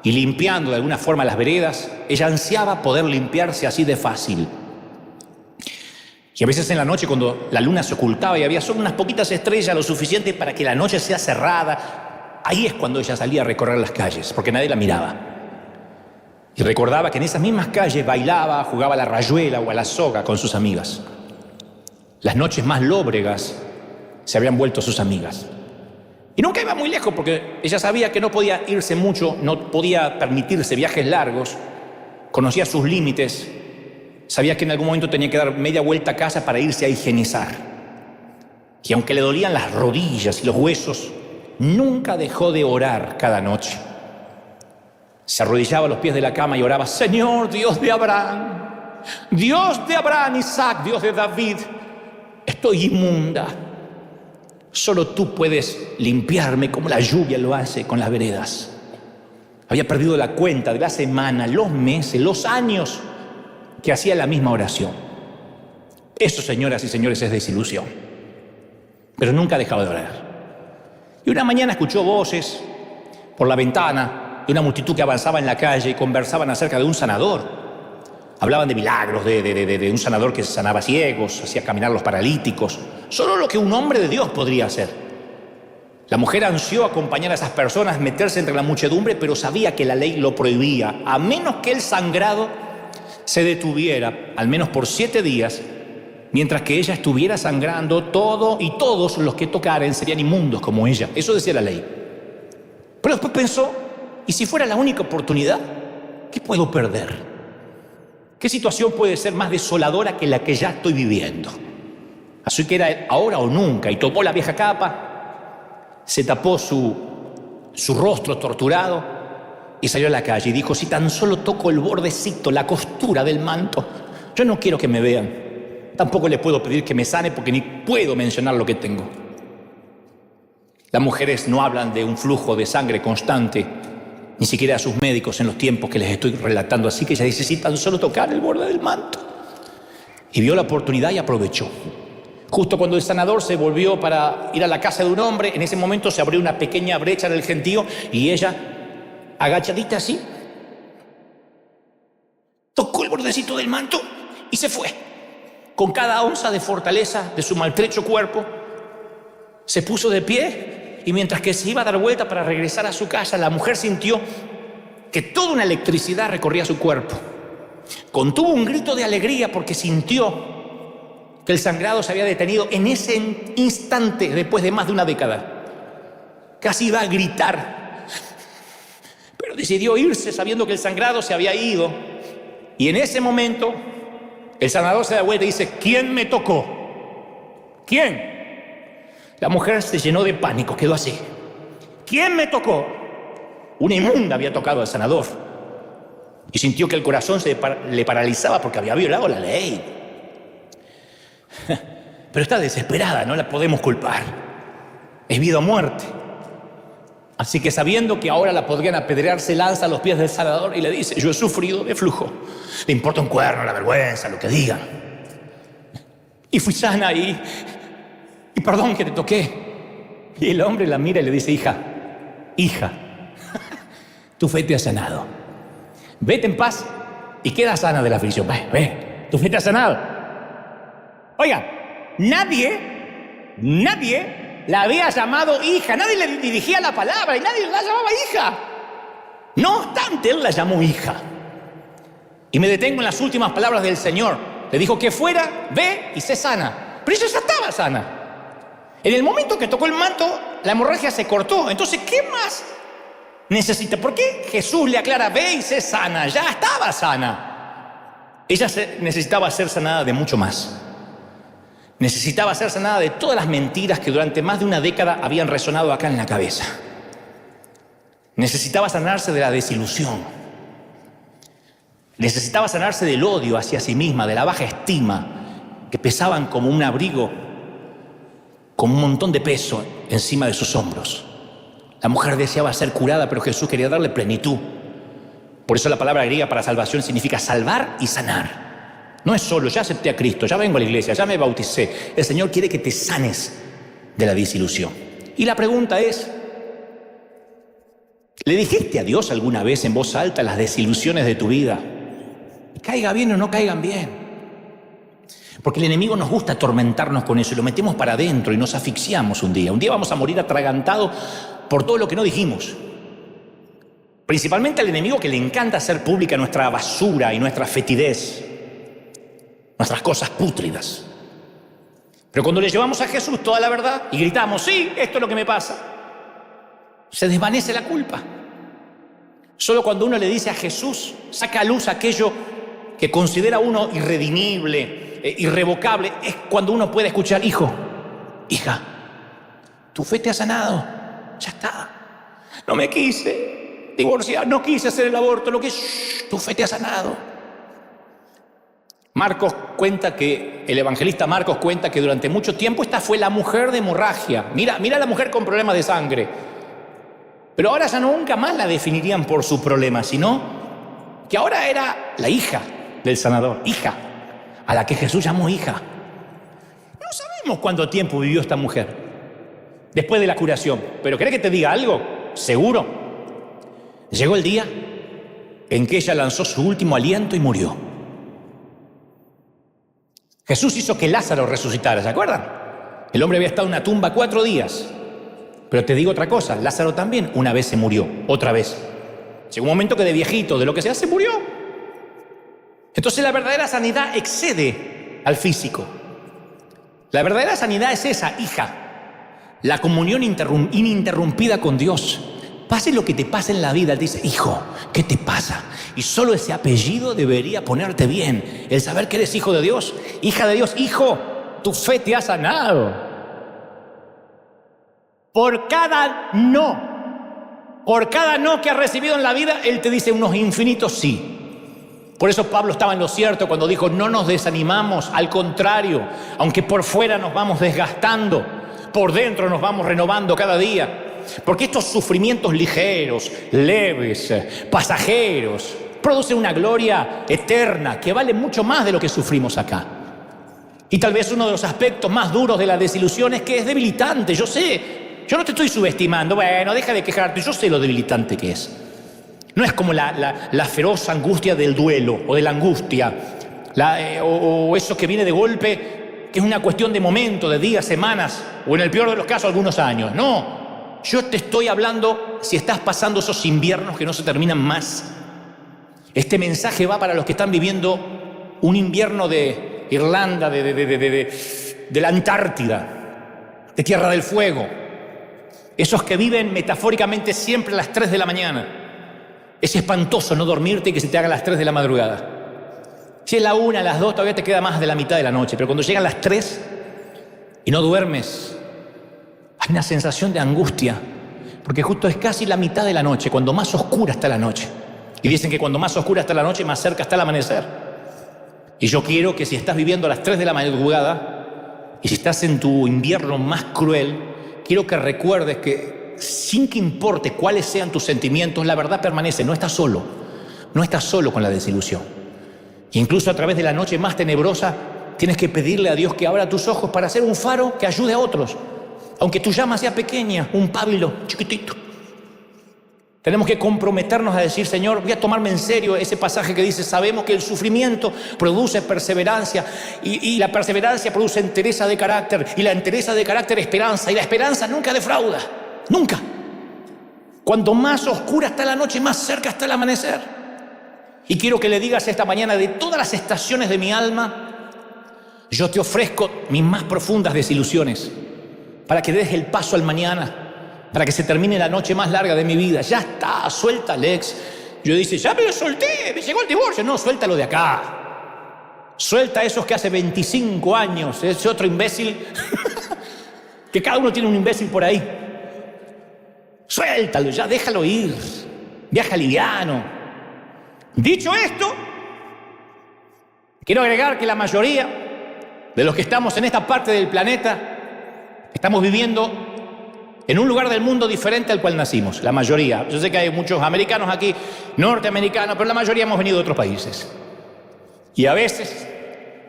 y limpiando de alguna forma las veredas, ella ansiaba poder limpiarse así de fácil. Y a veces en la noche, cuando la luna se ocultaba y había solo unas poquitas estrellas, lo suficiente para que la noche sea cerrada, ahí es cuando ella salía a recorrer las calles, porque nadie la miraba. Y recordaba que en esas mismas calles bailaba, jugaba a la rayuela o a la soga con sus amigas. Las noches más lóbregas se habían vuelto sus amigas. Y nunca iba muy lejos porque ella sabía que no podía irse mucho, no podía permitirse viajes largos, conocía sus límites, sabía que en algún momento tenía que dar media vuelta a casa para irse a higienizar. Y aunque le dolían las rodillas y los huesos, nunca dejó de orar cada noche. Se arrodillaba a los pies de la cama y oraba, Señor, Dios de Abraham, Isaac, Dios de David, estoy inmunda. Solo tú puedes limpiarme como la lluvia lo hace con las veredas. Había perdido la cuenta de la semana, los meses, los años que hacía la misma oración. Eso, señoras y señores, es desilusión. Pero nunca dejaba de orar. Y una mañana escuchó voces por la ventana de una multitud que avanzaba en la calle y conversaban acerca de un sanador. Hablaban de milagros, de un sanador que sanaba ciegos, hacía caminar los paralíticos. Solo lo que un hombre de Dios podría hacer. La mujer ansió acompañar a esas personas, meterse entre la muchedumbre, pero sabía que la ley lo prohibía, a menos que el sangrado se detuviera, al menos por 7 días, mientras que ella estuviera sangrando, todo y todos los que tocaren serían inmundos como ella. Eso decía la ley. Pero después pensó, ¿y si fuera la única oportunidad? ¿Qué puedo perder? ¿Qué situación puede ser más desoladora que la que ya estoy viviendo? Así que era ahora o nunca, y tomó la vieja capa, se tapó su rostro torturado y salió a la calle y dijo: si tan solo toco el bordecito, la costura del manto, yo no quiero que me vean. Tampoco le puedo pedir que me sane porque ni puedo mencionar lo que tengo. Las mujeres no hablan de un flujo de sangre constante, ni siquiera a sus médicos en los tiempos que les estoy relatando. Así que ella dice: si tan solo tocar el borde del manto. Y vio la oportunidad y aprovechó. Justo cuando el sanador se volvió para ir a la casa de un hombre, en ese momento se abrió una pequeña brecha en el gentío y ella, agachadita así, tocó el bordecito del manto y se fue. Con cada onza de fortaleza de su maltrecho cuerpo, se puso de pie y mientras que se iba a dar vuelta para regresar a su casa, la mujer sintió que toda una electricidad recorría su cuerpo. Contuvo un grito de alegría porque sintió que el sangrado se había detenido en ese instante después de más de una década. Casi iba a gritar, pero decidió irse sabiendo que el sangrado se había ido. Y en ese momento el sanador se da vuelta y dice: ¿quién me tocó? ¿Quién? La mujer se llenó de pánico, quedó así. ¿Quién me tocó? Una inmunda había tocado al sanador y sintió que el corazón le paralizaba porque había violado la ley. Pero está desesperada, no la podemos culpar. Es vida o muerte. Así que sabiendo que ahora la podrían apedrear, se lanza a los pies del sanador y le dice: yo he sufrido de flujo. Le importa un cuerno, la vergüenza, lo que digan. Y fui sana y perdón que te toqué. Y el hombre la mira y le dice: hija, tu fe te ha sanado. Vete en paz y queda sana de la aflicción. Ve, tu fe te ha sanado. Oiga, nadie la había llamado hija, nadie le dirigía la palabra y nadie la llamaba hija. No obstante, él la llamó hija. Y me detengo en las últimas palabras del Señor. Le dijo que fuera, ve y sé sana. Pero ella ya estaba sana. En el momento que tocó el manto, la hemorragia se cortó. Entonces, ¿qué más necesita? ¿Por qué Jesús le aclara: ve y sé sana? Ya estaba sana. Ella necesitaba ser sanada de mucho más. Necesitaba ser sanada de todas las mentiras que durante más de una década habían resonado acá en la cabeza. Necesitaba sanarse de la desilusión. Necesitaba sanarse del odio hacia sí misma, de la baja estima, que pesaban como un abrigo, con un montón de peso encima de sus hombros. La mujer deseaba ser curada, pero Jesús quería darle plenitud. Por eso la palabra griega para salvación significa salvar y sanar. No es solo: ya acepté a Cristo, ya vengo a la iglesia, ya me bauticé. El Señor quiere que te sanes de la desilusión. Y la pregunta es: ¿le dijiste a Dios alguna vez en voz alta las desilusiones de tu vida? Caiga bien o no caigan bien. Porque el enemigo nos gusta atormentarnos con eso y lo metemos para adentro y nos asfixiamos un día. Un día vamos a morir atragantados por todo lo que no dijimos. Principalmente al enemigo, que le encanta hacer pública nuestra basura y nuestra fetidez, nuestras cosas pútridas. Pero cuando le llevamos a Jesús toda la verdad y gritamos: sí, esto es lo que me pasa, se desvanece la culpa. Solo cuando uno le dice a Jesús, saca a luz aquello que considera uno irredimible, irrevocable, es cuando uno puede escuchar: hijo, hija, tu fe te ha sanado, ya está. No me quise divorciar, no quise hacer el aborto, tu fe te ha sanado. El evangelista Marcos cuenta que durante mucho tiempo esta fue la mujer de hemorragia. Mira la mujer con problemas de sangre. Pero ahora ya nunca más la definirían por su problema, sino que ahora era la hija del sanador, hija, a la que Jesús llamó hija. No sabemos cuánto tiempo vivió esta mujer después de la curación, pero ¿querés que te diga algo? Seguro. Llegó el día en que ella lanzó su último aliento y murió. Jesús hizo que Lázaro resucitara, ¿se acuerdan? El hombre había estado en una tumba 4 días. Pero te digo otra cosa: Lázaro también una vez se murió, otra vez. Llegó un momento que de viejito, de lo que sea, se murió. Entonces la verdadera sanidad excede al físico. La verdadera sanidad es esa, hija. La comunión ininterrumpida con Dios. Pase lo que te pase en la vida, él dice: hijo, ¿qué te pasa? Y solo ese apellido debería ponerte bien. El saber que eres hijo de Dios, hija de Dios. Hijo, tu fe te ha sanado. Por cada no que has recibido en la vida, Él te dice unos infinitos sí. Por eso Pablo estaba en lo cierto cuando dijo, no nos desanimamos, al contrario, aunque por fuera nos vamos desgastando, por dentro nos vamos renovando cada día. Porque estos sufrimientos ligeros, leves, pasajeros, producen una gloria eterna que vale mucho más de lo que sufrimos acá. Y tal vez uno de los aspectos más duros de la desilusión es que es debilitante, yo sé. Yo no te estoy subestimando, bueno, deja de quejarte, yo sé lo debilitante que es. No es como la feroz angustia del duelo o de la angustia, o eso que viene de golpe, que es una cuestión de momento, de días, semanas, o en el peor de los casos, algunos años. No, yo te estoy hablando si estás pasando esos inviernos que no se terminan más. Este mensaje va para los que están viviendo un invierno de Irlanda, de la Antártida, de Tierra del Fuego. Esos que viven metafóricamente siempre a las 3 de la mañana. Es espantoso no dormirte y que se te haga a las 3 de la madrugada. Si es la 1, a las 2, todavía te queda más de la mitad de la noche. Pero cuando llegan las 3 y no duermes, hay una sensación de angustia. Porque justo es casi la mitad de la noche, cuando más oscura está la noche. Y dicen que cuando más oscura está la noche, más cerca está el amanecer. Y yo quiero que si estás viviendo a las 3 de la madrugada, y si estás en tu invierno más cruel, quiero que recuerdes que sin que importe cuáles sean tus sentimientos, la verdad permanece, no estás solo. No estás solo con la desilusión. E incluso a través de la noche más tenebrosa, tienes que pedirle a Dios que abra tus ojos para ser un faro que ayude a otros. Aunque tu llama sea pequeña, un pábilo chiquitito. Tenemos que comprometernos a decir, Señor, voy a tomarme en serio ese pasaje que dice, sabemos que el sufrimiento produce perseverancia y la perseverancia produce entereza de carácter y la entereza de carácter esperanza y la esperanza nunca defrauda, nunca. Cuanto más oscura está la noche, más cerca está el amanecer. Y quiero que le digas esta mañana, de todas las estaciones de mi alma, yo te ofrezco mis más profundas desilusiones para que des el paso al mañana. Para que se termine la noche más larga de mi vida. Ya está, suelta, Alex. Yo dice, ya me lo solté, me llegó el divorcio. No, suéltalo de acá. Suelta a esos que hace 25 años, ese otro imbécil. Que cada uno tiene un imbécil por ahí. Suéltalo, ya déjalo ir. Viaja liviano. Dicho esto, quiero agregar que la mayoría de los que estamos en esta parte del planeta estamos viviendo en un lugar del mundo diferente al cual nacimos, la mayoría. Yo sé que hay muchos americanos aquí, norteamericanos, pero la mayoría hemos venido de otros países. Y a veces,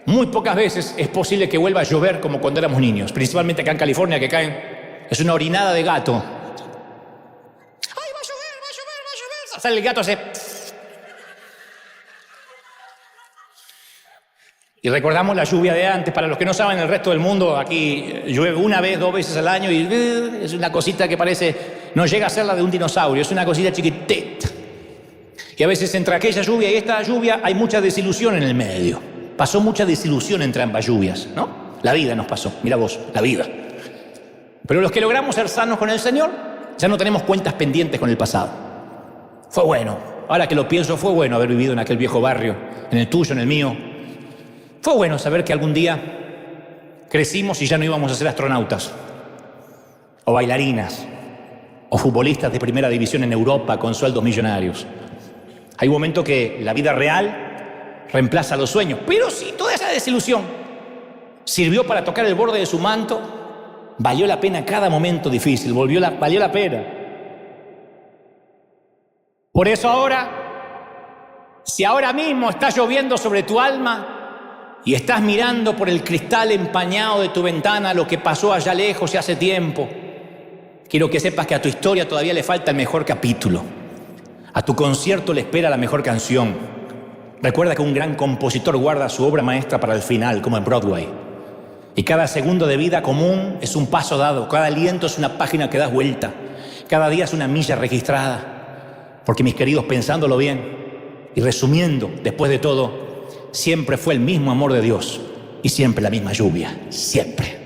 muy pocas veces, es posible que vuelva a llover como cuando éramos niños, principalmente acá en California, que caen, es una orinada de gato. ¡Ay, va a llover, va a llover, va a llover! Sale el gato, hace... Y recordamos la lluvia de antes. Para los que no saben, el resto del mundo aquí llueve una vez, 2 veces al año y es una cosita que parece, no llega a ser la de un dinosaurio, es una cosita chiquitita. Y a veces entre aquella lluvia y esta lluvia hay mucha desilusión en el medio. Pasó mucha desilusión entre ambas lluvias, ¿no? La vida nos pasó, mira vos, la vida. Pero los que logramos ser sanos con el Señor, ya no tenemos cuentas pendientes con el pasado. Fue bueno, ahora que lo pienso, fue bueno haber vivido en aquel viejo barrio, en el tuyo, en el mío. Fue bueno saber que algún día crecimos y ya no íbamos a ser astronautas, o bailarinas, o futbolistas de primera división en Europa con sueldos millonarios. Hay un momento que la vida real reemplaza los sueños, pero si toda esa desilusión sirvió para tocar el borde de su manto, valió la pena cada momento difícil, valió la pena. Por eso ahora, si ahora mismo está lloviendo sobre tu alma, y estás mirando por el cristal empañado de tu ventana lo que pasó allá lejos y hace tiempo, quiero que sepas que a tu historia todavía le falta el mejor capítulo. A tu concierto le espera la mejor canción. Recuerda que un gran compositor guarda su obra maestra para el final, como en Broadway. Y cada segundo de vida común es un paso dado. Cada aliento es una página que das vuelta. Cada día es una milla registrada. Porque, mis queridos, pensándolo bien y resumiendo, después de todo, siempre fue el mismo amor de Dios y siempre la misma lluvia, siempre.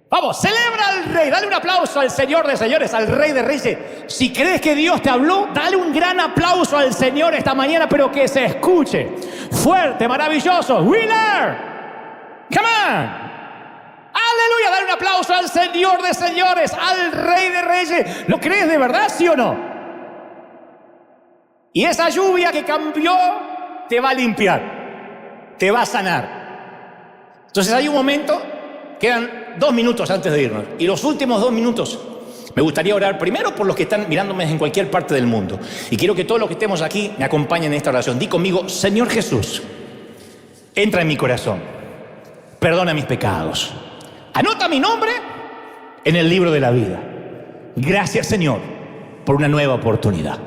Vamos, celebra al Rey, dale un aplauso al Señor de señores, al Rey de reyes. Si crees que Dios te habló, dale un gran aplauso al Señor esta mañana, pero que se escuche fuerte, maravilloso. Wheeler, come on, aleluya, dale un aplauso al Señor. Señor de señores, al Rey de reyes. ¿Lo crees de verdad, sí o no? Y esa lluvia que cambió te va a limpiar, te va a sanar. Entonces hay un momento, quedan 2 minutos antes de irnos, y los últimos 2 minutos me gustaría orar primero por los que están mirándome en cualquier parte del mundo. Y quiero que todos los que estemos aquí me acompañen en esta oración. Di conmigo: Señor Jesús, entra en mi corazón, perdona mis pecados, anota mi nombre en el libro de la vida. Gracias, Señor, por una nueva oportunidad.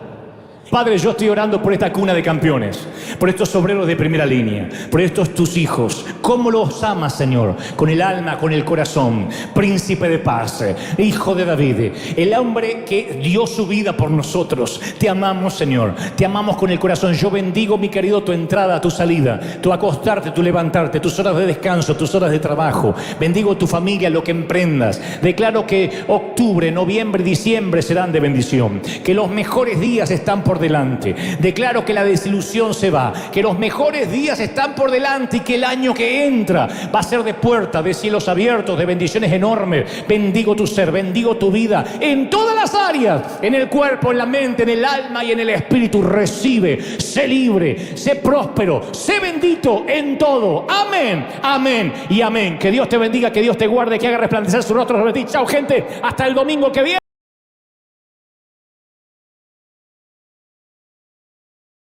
Padre, yo estoy orando por esta cuna de campeones, por estos obreros de primera línea, por estos tus hijos. ¿Cómo los amas, Señor? Con el alma, con el corazón. Príncipe de paz, hijo de David, el hombre que dio su vida por nosotros. Te amamos, Señor, te amamos con el corazón. Yo bendigo, mi querido, tu entrada, tu salida, tu acostarte, tu levantarte, tus horas de descanso, tus horas de trabajo. Bendigo tu familia, lo que emprendas. Declaro que octubre, noviembre, diciembre serán de bendición, que los mejores días están por delante. Declaro que la desilusión se va, que los mejores días están por delante y que el año que entra va a ser de puertas, de cielos abiertos, de bendiciones enormes. Bendigo tu ser, bendigo tu vida en todas las áreas, en el cuerpo, en la mente, en el alma y en el espíritu. Recibe, sé libre, sé próspero, sé bendito en todo. Amén, amén y amén. Que Dios te bendiga, que Dios te guarde, que haga resplandecer su rostro sobre ti. Chao, gente, hasta el domingo que viene.